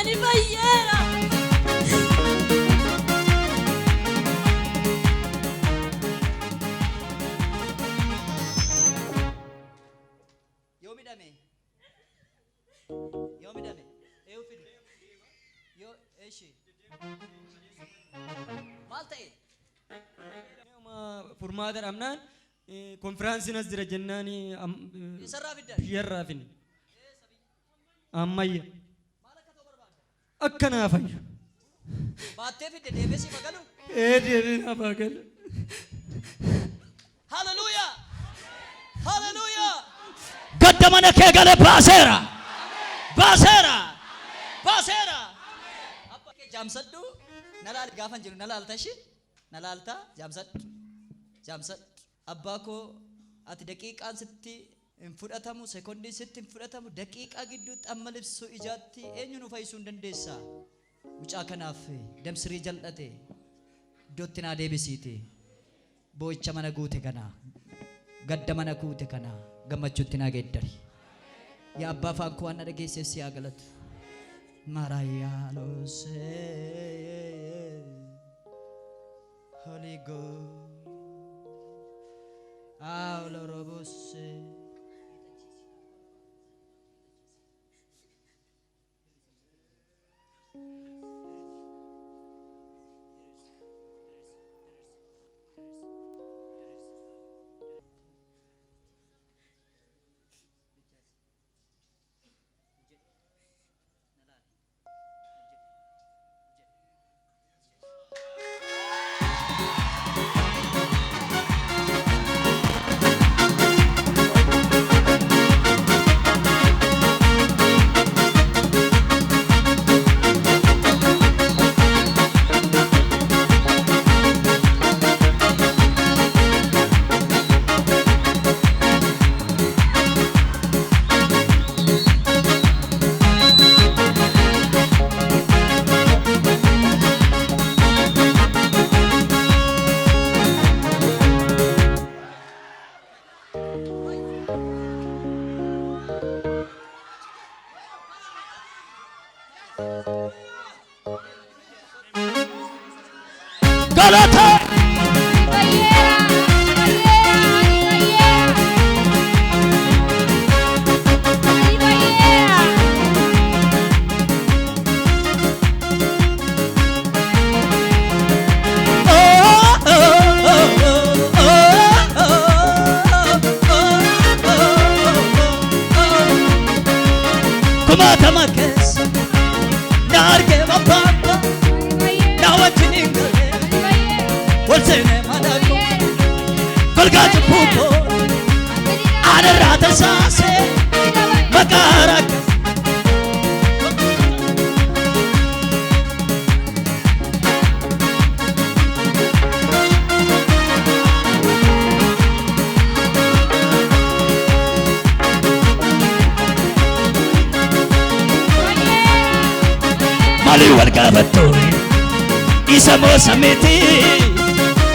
ani fayyeera. Yoomidhame eeufidi yoo eeshi maal ta'e furmaata dhabnaan konfiraansiin as jira jennaani isarraa fiddan yerraa finne ammayya akkanaa fayyu baattee fidde deebisii magalu deebiin abagalu haleluuyaa haleluuyaa gaddamana kee gale baaseera baaseera baaseera abba kee jaamsadhu nalaal gaafan jiru nalaaltashi nalaalta jaamsadhu abbaa koo ati daqiiqaan sitti hin fudhatamu sekondii sitti hin fudhatamu daqiiqaa gidduutti amma libsu ijaatti eenyu nu fayyisuu hin dandeessa mucaa kanaaf damsirii jal'ate iddootti naa deebisiite boo'icha mana guute kana gadda mana guute kana gammachuutti naa geeddari yaa abbaa faan koo waan na dhageesseef si haa galatu marayaalose Holy Ghost Aulorobose galata kumatama keessa na arge mapapa na wajjin gale walsene madako golgaatu puuko adarraa tasaase makaaraka mali walgabattu isa moosamiti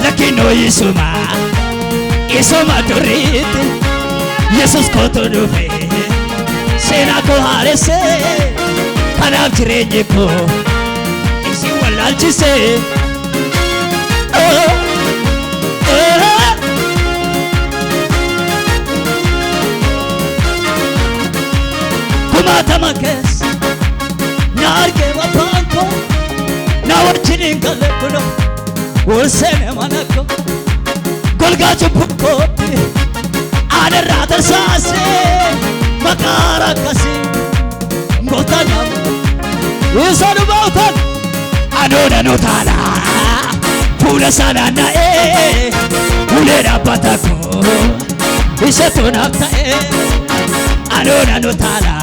lakino isuma duriti yesus kotu dhufe seenaa koo haaresse kanaaf jireenyi koo isi wallaalchise kumaatama keessa na arge abbaan koo na wajjin gale kuno walsene manako golgaatu pukkootti adarraa tasaase makaara akkasi ngootana isa dhubautan adoona nu taala fuula sanaanna'ee ulee dhaabbata koo isatu naaf ta'e adoona nu taala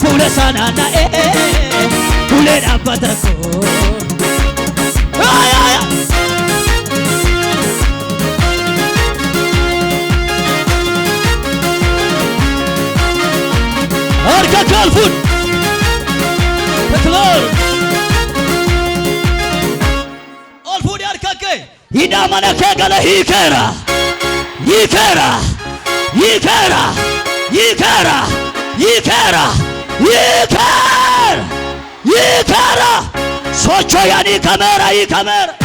fuula sanaanna'ee ulee dhaabbata koo Arka kalfun Betul Olfun arka ke Ida mana ke gala hikera Yikera Yikera Yikera Yikera Yiker socho'anii kameera